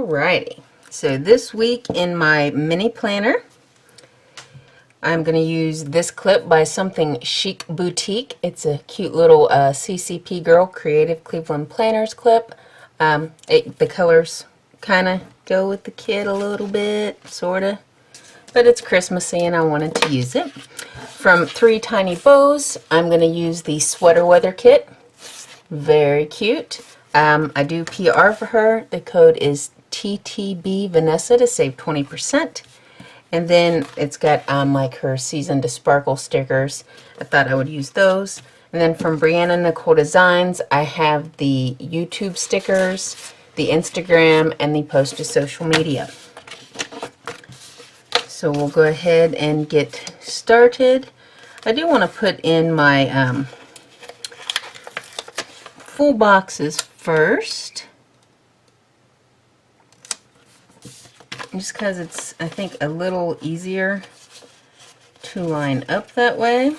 Alrighty, so this week in my mini planner, I'm going to use this clip by Something Chic Boutique. It's a cute little CCP Girl Creative Cleveland Planners clip. The colors kind of go with the kit a little bit, sort of, but it's Christmassy and I wanted to use it. From Three Tiny Bows, I'm going to use the Sweater Weater kit. Very cute. I do PR for her. The code is TTB Vanessa to save 20%. And then it's got like her Season to Sparkle stickers. I thought I would use those. And then from Brianna Nicole Designz, I have the YouTube stickers, the Instagram, and the post to social media. So we'll go ahead and get started. I do want to put in my full boxes first, just because it's, I think, a little easier to line up that way.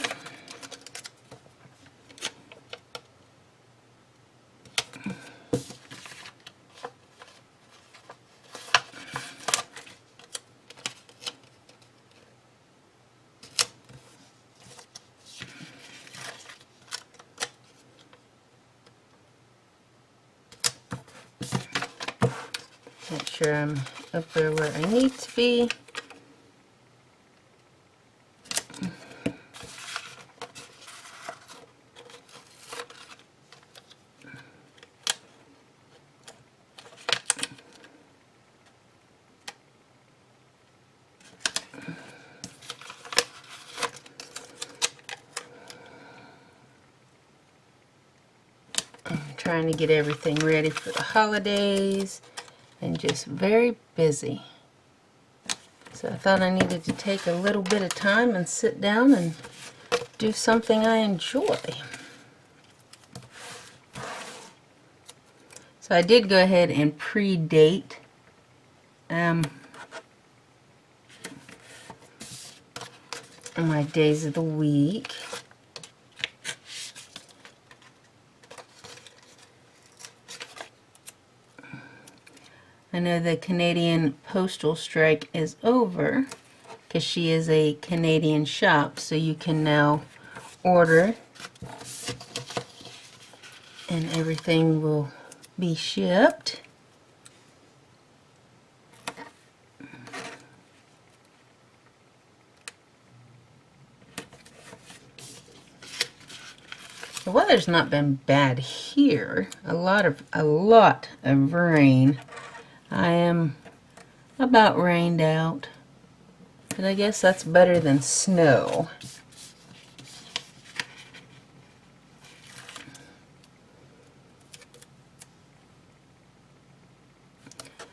Make sure I'm up there where I need to be. I'm trying to get everything ready for the holidays. And just very busy. So I thought I needed to take a little bit of time and sit down and do something I enjoy. So I did go ahead and pre-date my days of the week. I know the Canadian postal strike is over because she is a Canadian shop, so you can now order and everything will be shipped. The weather's not been bad here. A lot of rain. I am about rained out, but I guess that's better than snow.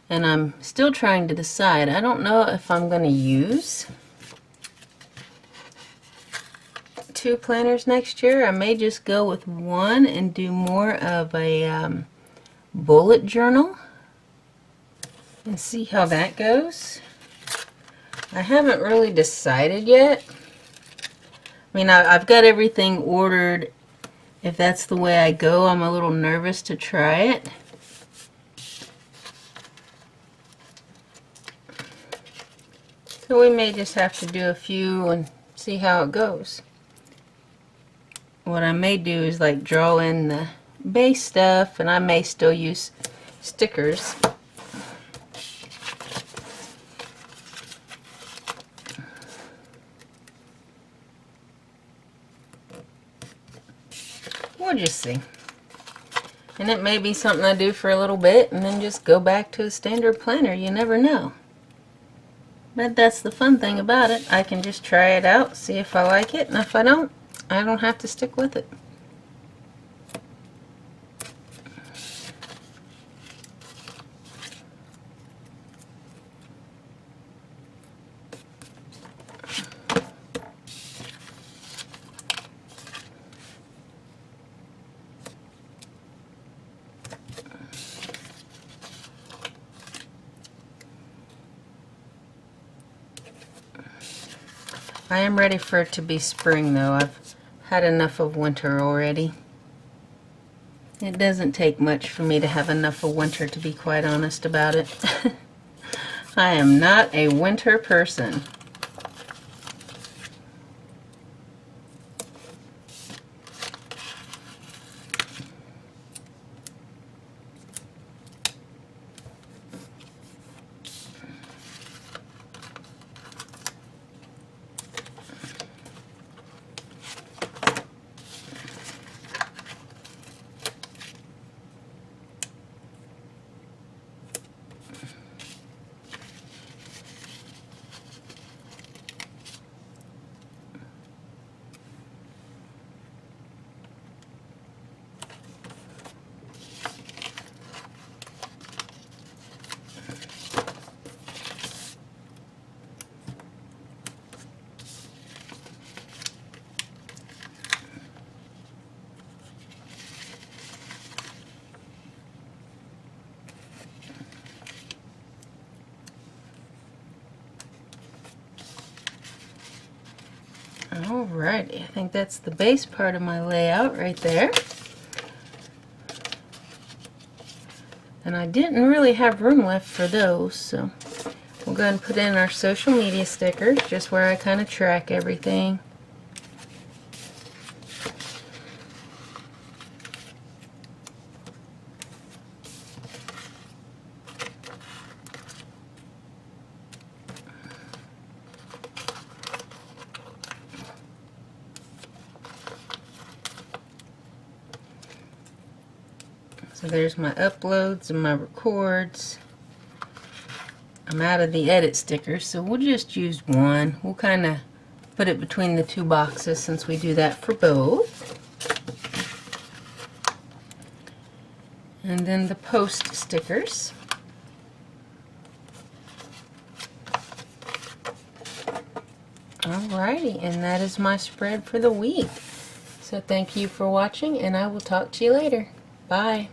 And I'm still trying to decide. I don't know if I'm going to use 2 planners next year. I may just go with one and do more of a bullet journal and see how that goes. I haven't really decided yet. I mean, I've got everything ordered. If that's the way I go, I'm a little nervous to try it. So we may just have to do a few and see how it goes. What I may do is like draw in the base stuff, and I may still use stickers. We'll just see. And it may be something I do for a little bit and then just go back to a standard planner. You never know. But that's the fun thing about it. I can just try it out, see if I like it, and if I don't have to stick with it. I am ready for it to be spring though. I've had enough of winter already. It doesn't take much for me to have enough for winter, to be quite honest about it. I am not a winter person. Alrighty, I think that's the base part of my layout right there. And I didn't really have room left for those, so we'll go ahead and put in our social media stickers, just where I kind of track everything. So there's my uploads and my records. I'm out of the edit stickers, so we'll just use one. We'll kind of put it between the two boxes since we do that for both. And then the post stickers. Alrighty, and that is my spread for the week. So thank you for watching, and I will talk to you later. Bye.